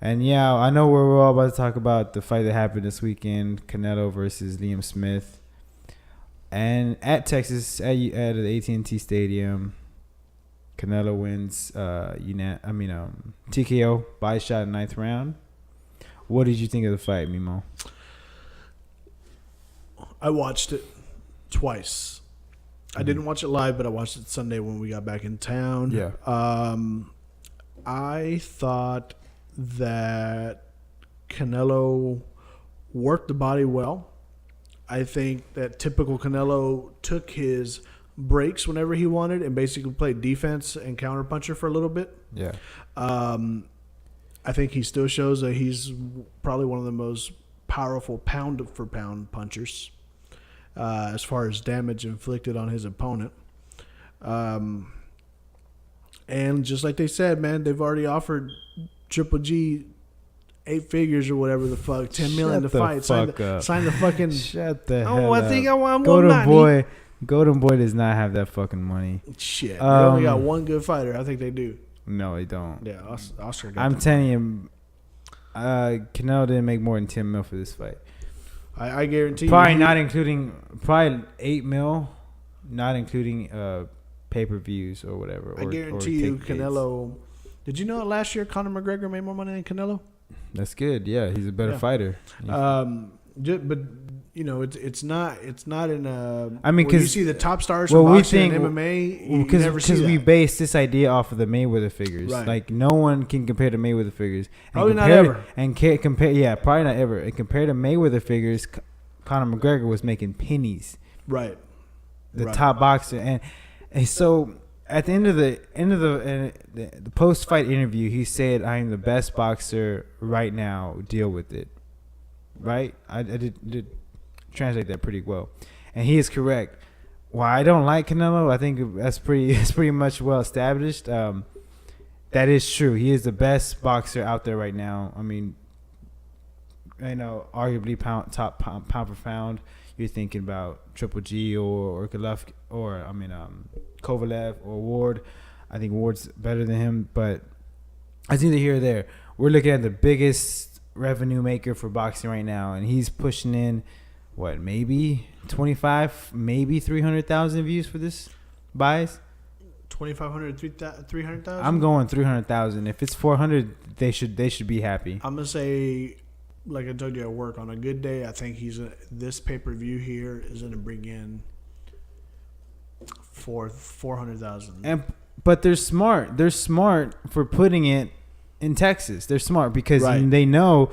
And yeah, I know we're all about to talk about the fight that happened this weekend, Canelo versus Liam Smith, and at Texas at the AT&T Stadium, Canelo wins. TKO by shot in 9th round. What did you think of the fight, Mimo? I watched it twice. I didn't watch it live, but I watched it Sunday when we got back in town. Yeah. I thought that Canelo worked the body well. I think that typical Canelo took his breaks whenever he wanted and basically played defense and counterpuncher for a little bit. Yeah. I think he still shows that he's probably one of the most powerful pound-for-pound punchers as far as damage inflicted on his opponent. And just like they said, man, they've already offered Triple G 8 figures or whatever the fuck, 10 million to fight. Sign the fucking. Shut the hell I up. think I want Golden Boy does not have that fucking money. Shit, they only got one good fighter. I think they do. No, they don't. Yeah, Oscar. I'm telling you, Canelo didn't make more than 10 mil for this fight. I guarantee. Probably not including 8 mil, not including pay-per-views or whatever. I guarantee you, Canelo. Did you know last year Conor McGregor made more money than Canelo? That's good. Yeah, he's a better fighter. But you know, it's not in a. I mean, because you see the top stars from boxing and MMA, because we base this idea off of the Mayweather figures. Right. Like no one can compare to Mayweather figures. Probably not ever. Probably not ever. And compared to Mayweather figures, Conor McGregor was making pennies. Right. The top boxer, and so at the end of the post-fight interview, he said, "I am the best boxer right now. Deal with it." Right? I did translate that pretty well, and he is correct. While I don't like Canelo, I think it's pretty much well established. That is true. He is the best boxer out there right now. I mean, arguably top pound for pound. You're thinking about Triple G or Golovkin Kovalev or Ward. I think Ward's better than him, but it's neither here or there. We're looking at the biggest revenue maker for boxing right now, and he's pushing in maybe 25, maybe 300,000 views for this buys. 2,500, 300,000. I'm going 300,000. If it's 400, they should be happy. I'm gonna say, like I told you at work, on a good day, I think this pay-per-view here is gonna bring in 400,000. But they're smart. They're smart for putting it in Texas. They're smart because they know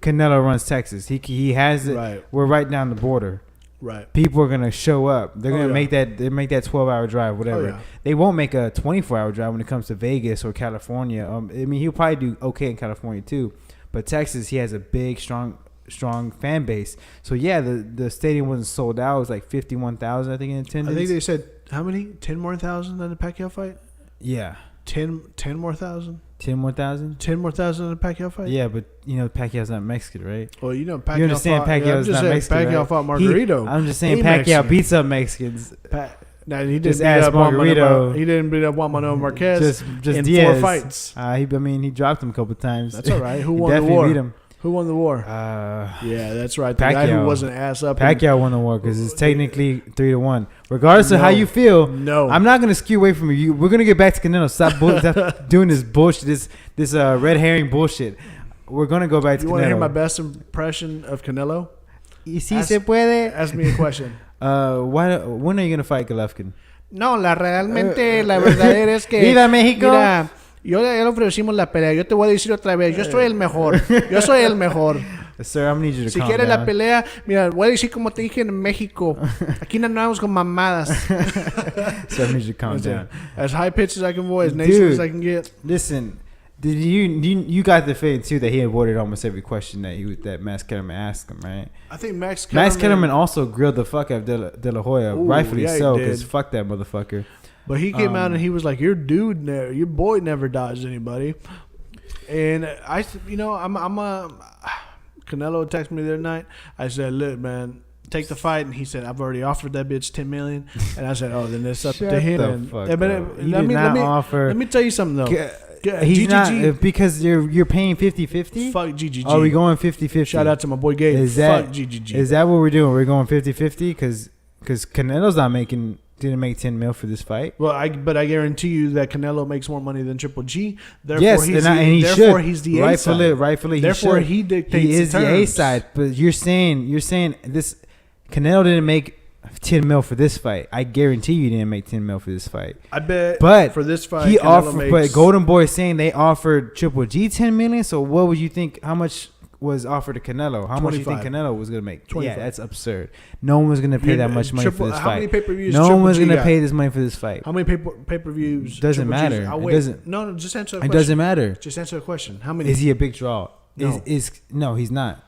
Canelo runs Texas. He has it. Right. We're right down the border. Right. People are gonna show up. They're gonna make that 12-hour drive, whatever. Oh, yeah. They won't make a 24-hour drive when it comes to Vegas or California. I mean, he'll probably do okay in California too, but Texas, he has a big, strong fan base. So yeah, the stadium wasn't sold out. It was like 51,000, I think, in attendance. I think they said how many? 10 more thousand than the Pacquiao fight. Yeah. 10 more thousand. 10 more thousand? 10 more thousand in the Pacquiao fight? Yeah, but Pacquiao's not Mexican, right? Well, Pacquiao. You understand Pacquiao's not Mexican, Pacquiao right? fought Margarito. I'm just saying Pacquiao beats up Mexicans. Now he Just didn't beat ask up Margarito. He didn't beat up Juan Manuel Marquez just in Diaz. 4 fights. He dropped him a couple times. That's all right. Who He won the definitely war? beat him. Who won the war? Yeah, that's right. The guy who wasn't ass up. Pacquiao won the war because it's technically 3-1. Regardless of how you feel, I'm not gonna skew away from you. We're gonna get back to Canelo. Stop doing this bullshit. This red herring bullshit. We're gonna go back to Canelo. You want to hear my best impression of Canelo? Y si se puede. Ask me a question. When are you gonna fight Golovkin? No, la verdadera es que. ¡Viva México! Mira, ya le ofrecimos la pelea. Yo te voy a decir otra vez. Yo soy el mejor. Yo soy el mejor. Sir, I'm gonna need you to si calm quieres down. la pelea, mira, voy a decir como te dije en México. Aquí no andamos con mamadas. So I need you to calm down. As high pitched as I can voice, as nasal as I can get. Listen, did you got the feeling too that he avoided almost every question that Max Kellerman asked him, right? I think Max Kellerman also grilled the fuck out of De La Hoya, rightfully so, because fuck that motherfucker. But he came out and he was like, your boy never dodged anybody. And Canelo texted me the other night. I said, look, man, take the fight. And he said, I've already offered that bitch $10 million. And I said, oh, then it's up to him. Let me Let me tell you something, though. He's GGG. not because you're paying 50-50. Fuck GGG. Are we going 50-50? Shout out to my boy Gabe. Fuck GGG. Is that what we're doing? We're going 50-50 because Canelo's didn't make 10 mil for this fight. Well, but I guarantee you that Canelo makes more money than Triple G. Therefore, Yes, therefore he's the A side. Rightfully, therefore he dictates. He is the the A terms. side. But you're saying this Canelo didn't make 10 mil for this fight. I guarantee you didn't make 10 mil for this fight. I bet. But for this fight, he Canelo offered. makes, But Golden Boy is saying they offered Triple G 10 million. So what would you think? How much was offered to Canelo? How much do you think 25. Canelo was gonna make? 25. Yeah, that's absurd. No one was gonna pay that much money for this How fight. many pay-per-views? No one was Triple G gonna got? pay this money for this fight. How many pay-per-views? Doesn't Triple G's? matter. I'll It wait. doesn't- No, just answer the It question. doesn't matter. Just answer the question. How many? Is he a big draw? No. No, he's not.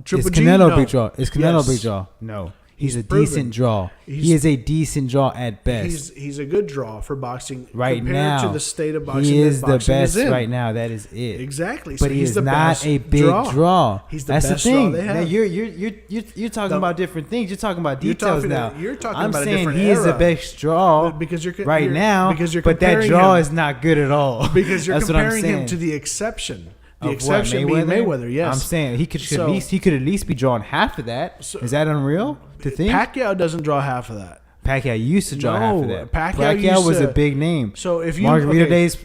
Triple Is G? Canelo No. a big draw? Is Canelo Yes. a big draw? No. He's a proven. decent draw. He's- He is a decent draw at best. He's a good draw for boxing Right compared now, to the state of boxing. he is that the boxing best is in. right now. That is it. Exactly. But so he he's is the not best a big draw. He's the That's best the draw thing. they Now, have. you're talking The- about different things. You're talking about You're details talking- now. you're talking I'm about a saying different he is the era. best draw because you're right you're- now. because you're but that comparing draw him, is not good at all. because you're That's what I'm comparing him saying. to the exception. The Of exception what, being Mayweather. Yes, I'm saying he could So- at least be drawing half of that. So- Is that unreal to think? Pacquiao doesn't draw half of that. Pacquiao used to draw half of that. Pacquiao used was to- a big name. So if you Margarita okay, days,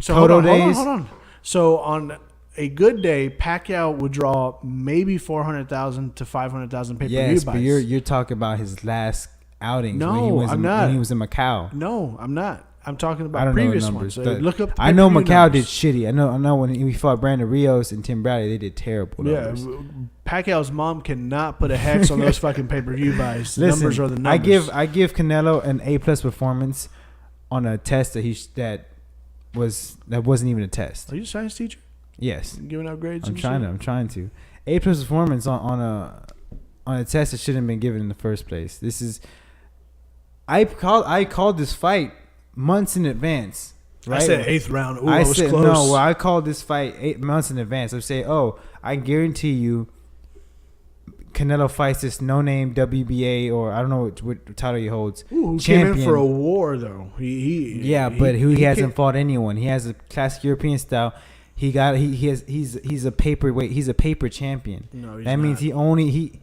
so hold Cotto on, days. hold on. So on a good day, Pacquiao would draw maybe 400,000 to 500,000 pay-per-view Yes, buys. but you're talking about his last outings when he No, was I'm in, not. when he was in Macau. No, I'm not. I'm talking I about don't know the previous numbers. ones. So but look up. I know pay-per-view Macau numbers. did shitty. I know when he fought Brandon Rios and Tim Bradley, they did terrible Yeah, numbers. Pacquiao's mom cannot put a hex on those fucking pay-per-view buys. The Listen, numbers are the numbers. I give Canelo an A+ performance on a test that wasn't even a test. Are you a science teacher? Yes, Giving out grades? I'm and trying shit? to. A+ performance on a test that shouldn't have been given in the first place. This is I called this fight months in advance. Right? I said 8th round. Ooh, I was said close. no. Well, I called this fight 8 months in advance. I say, I guarantee you, Canelo fights this no-name WBA or I don't know what title he holds. Ooh, who champion. came in for a war though? He Hasn't came- fought anyone. He has a classic European style. He's a paperweight. He's a paper champion. No, he's that means not. he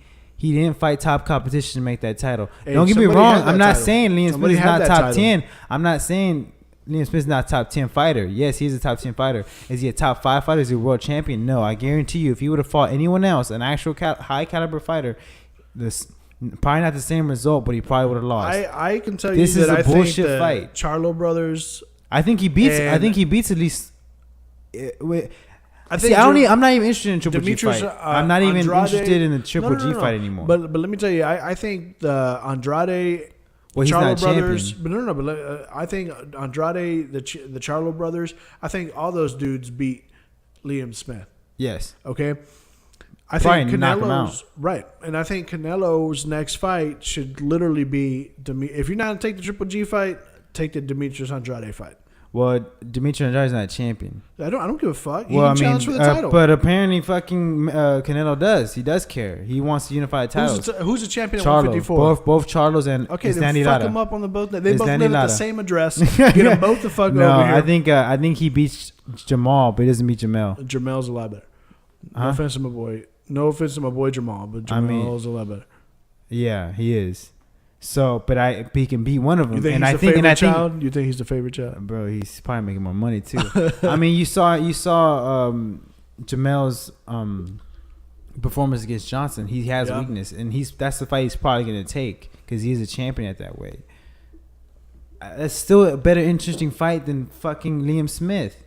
didn't fight top competition to make that title. Hey, Don't get me somebody wrong. had that I'm not title. saying Liam Somebody Smith is had not that top title. 10. I'm not saying Liam Smith is not top 10 fighter. Yes, he's a top 10 fighter. Is he a top 5 fighter? Is he a world champion? No, I guarantee you, if he would have fought anyone else, an actual high caliber fighter, this probably not the same result, but he probably would have lost. I can tell This you is that a I think bullshit the fight. Charlo brothers. I think he beats. And- I think he beats at least. I See, think I'm not even interested in Triple Demetrius, G fight. I'm not even Andrade- interested in the Triple No, G fight anymore. But let me tell you, I think the Andrade, well, he's Charlo not brothers. champion. But but I think Andrade, the Charlo brothers. I think all those dudes beat Liam Smith. Yes. Okay. I Probably think knock him Canelo's out. right, and I think Canelo's next fight should literally be if you're not gonna take the Triple G fight, take the Demetrius Andrade fight. Well, Dimitri Andrade's not a champion. I don't give a fuck. He Well, I can mean, challenge for the title. but apparently, fucking Canelo does. He does care. He wants to unify the titles. Who's the champion at Charlo, 154? both Charlos and Okay, then Sandy fuck Lara. them up on the both. They It's both Sandy live at Lara. the same address. Get them both the fuck No, over here. I think he beats Jamal, but he doesn't beat Jamel. Jamel's a lot better. No Huh? offense to my boy. No offense to my boy Jamal, but I mean- Jamel's a lot better. Yeah, he is. So, but he can beat one of them. You think and he's I the think, favorite and I think, child? You think he's the favorite child? bro, he's probably making more money too. I mean, you saw Jamel's performance against Johnson. He has Yeah. weakness, and that's the fight he's probably going to take because he's a champion at that weight. That's still a better, interesting fight than fucking Liam Smith.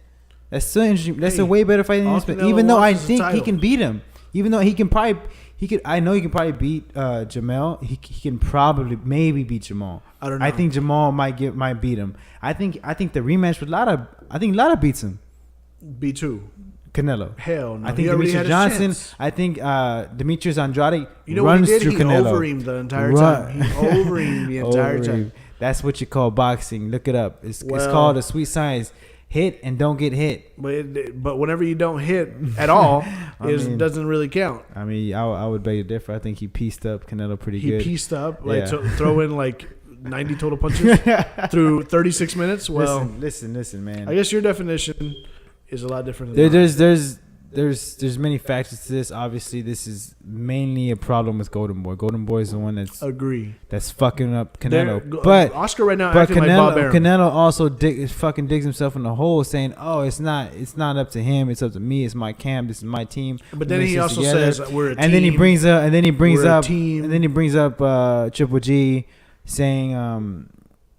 That's still interesting. That's Hey, a way better fight than all Liam Smith. Canelo Even though I wants is a think he title. can beat him. Even though he could. I know he can probably beat Jamel. He can probably maybe beat Jamal. I don't know. I think Jamal might beat him. I think the rematch with Lara. I think Lara beats him. B2. Canelo. Hell no. I think He already Demetrius had his Johnson. chance. I think Demetrius Andrade You know what runs he did? through He Canelo. overeemed the entire time. He overeemed the entire Overeem. time. That's what you call boxing. Look it up. It's Well- called a sweet science. Hit and don't get hit. But whenever you don't hit at all, it doesn't really count. I mean, I would beg to differ. I think he pieced up Canelo pretty He good. pieced up, like Yeah. to throw in like 90 total punches through 36 minutes. Well, listen, man. I guess your definition is a lot different than there's many factors to this. Obviously, this is mainly a problem with Golden Boy. Golden Boy is the one that's fucking up Canelo. But Oscar right now acting like Bob Arum. Canelo also fucking digs himself in the hole, saying, "Oh, it's not up to him. It's up to me. It's my camp. This is my team." But then he also says we're a team. And then he brings up Triple G, saying,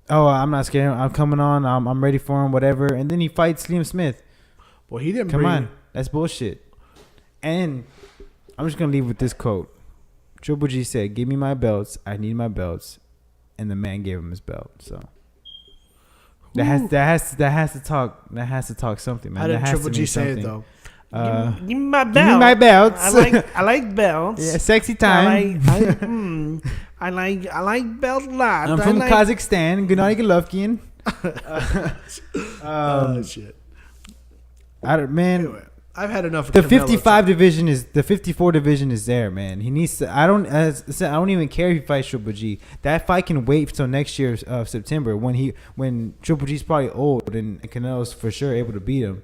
"Oh, I'm not scared. I'm coming on. I'm ready for him. Whatever." And then he fights Liam Smith. Well, he didn't. Come on. That's bullshit. And I'm just gonna leave with this quote. Triple G said, "Give me my belts. I need my belts," and the man gave him his belt. So that has to talk something, man. How did that has Triple to G mean say something. it though? Give me my belt. Give me my belts. I like belts. Yeah, sexy time. I like belt a lot. I'm from Kazakhstan. Gennady Golovkin. Shit. Man. Anyway, I've had enough of the Canelo 54 division is there, man. He needs to. As I said, I don't even care if he fights Triple G. That fight can wait till next year of September when Triple G's probably old and Canelo's for sure able to beat him.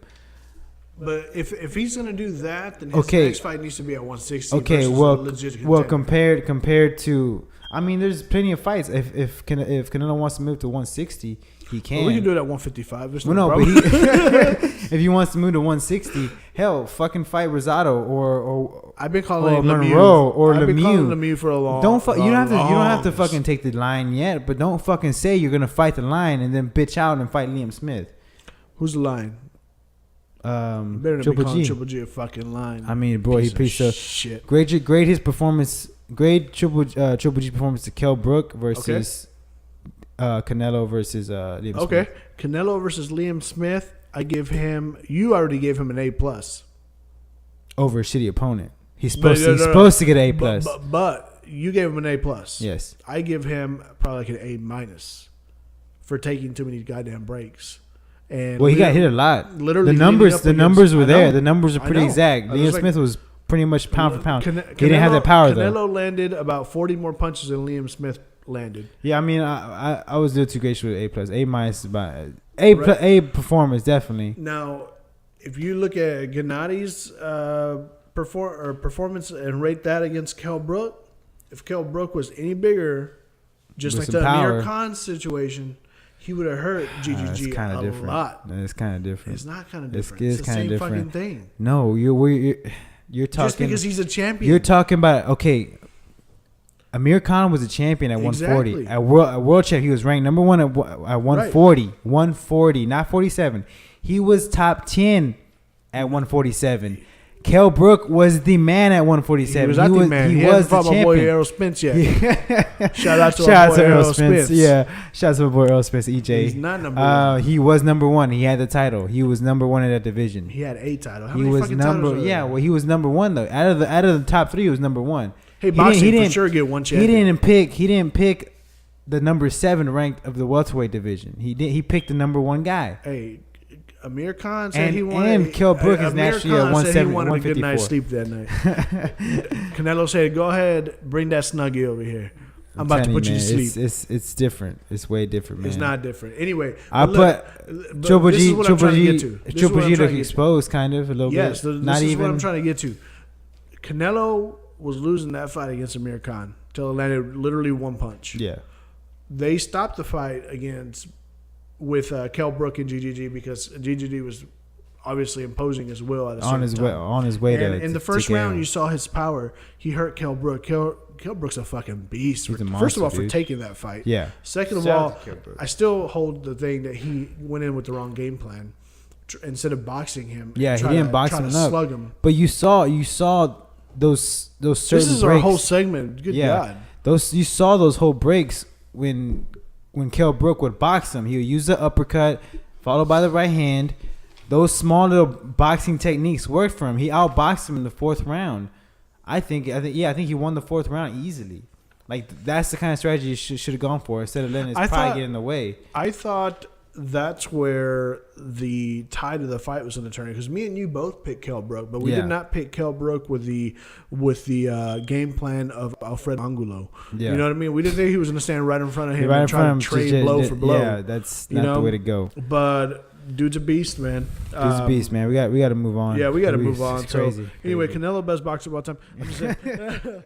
But if he's gonna do that, then his next fight needs to be at 160. Okay, versus a legit contender. compared to, I mean, there's plenty of fights. If Canelo wants to move to 160, he can. Well, we can do it at 155. There's no problem. But if he wants to move to 160, hell, fucking fight Rosado or I've been calling Monroe or I've Lemieux. been calling Lemieux for a long. You don't have to fucking take the line yet, but don't fucking say you're gonna fight the line and then bitch out and fight Liam Smith. Who's the line? Better than Triple be calling G. Triple G a fucking line. I mean, bro, he pieced up shit. Great his performance. Great Triple G performance to Kell Brook versus Canelo versus Liam Smith. Okay, Canelo versus Liam Smith. I give him. You already gave him an A+. Over a shitty opponent. He's supposed to get an A+. But you gave him an A+. Yes. I give him probably like an A- for taking too many goddamn breaks. And he got hit a lot. Literally, the numbers were there. The numbers are pretty exact. Liam Smith was pretty much pound for pound. He didn't have that power though. Canelo landed about 40 more punches than Liam Smith landed. Yeah, I mean, I was a little too gracious with A+. A- about A performance definitely. Now, if you look at Gennady's performance and rate that against Kell Brook, if Kell Brook was any bigger, just like the Amir Khan situation, he would have hurt GGG a lot. It's kind of different. It's not kind of different. It's the kind of different. Fucking thing. No, you're talking just because he's a champion. You're talking about Amir Khan was a champion at 140. At world champ, he was ranked number one at 140. Right. 140, not 47. He was top 10 at 147. Kell Brook was the man at 147. He was the man. He was the champion. My boy Errol Spence yet. Shout out to Errol Spence. Yeah, shout out to my boy Errol Spence. EJ. He's not number one. He was number one. He had the title. He was number one in that division. He had a title. How many fucking titles? Yeah, well, he was number one though. Out of the top three, he was number one. Hey, boxing for sure get one champion. He didn't pick the number 7 ranked of the welterweight division. He picked the number 1 guy. Hey, Amir Khan said he wanted. And Kell Brook is naturally at 170, he wanted a good night's sleep that night. Canelo said, "Go ahead, bring that Snuggie over here. I'm about to put you to sleep." It's different. It's way different, man. It's not different. Anyway, Triple G looked exposed kind of a little bit. Yes, this is what I'm trying to get to. Canelo was losing that fight against Amir Khan till it landed literally one punch. Yeah. They stopped the fight with Kell Brook and GGG because GGG was obviously imposing his will at a certain time. On his way to in the first round, you saw his power. He hurt Kell Brook. Kell Brook's a fucking beast. He's a monster, first of all, dude. for taking that fight. Yeah. Second of all, I still hold the thing that he went in with the wrong game plan. Instead of boxing him, he didn't box him up. Slug him. But you saw those certain breaks. This is our whole segment. Good God. You saw those whole breaks when Kell Brook would box him. He would use the uppercut followed by the right hand. Those small little boxing techniques worked for him. He outboxed him in the 4th round. I think he won the 4th round easily. Like that's the kind of strategy you should have gone for instead of letting his pride get in the way. I thought that's where the tide of the fight was going to turn. Because me and you both picked Kell Brook, but we Yeah. did not pick Kell Brook with the game plan of Alfredo Angulo. Yeah. You know what I mean? We didn't think he was going to stand right in front of him Right in and try front to of him, trade blow for blow. Yeah, that's You not the know? way to go. But dude's a beast, man. Dude's a beast, man. We got to move on. Yeah, we got to It's move on. crazy. So anyway, Crazy. Canelo, best boxer of all time. I'm just saying.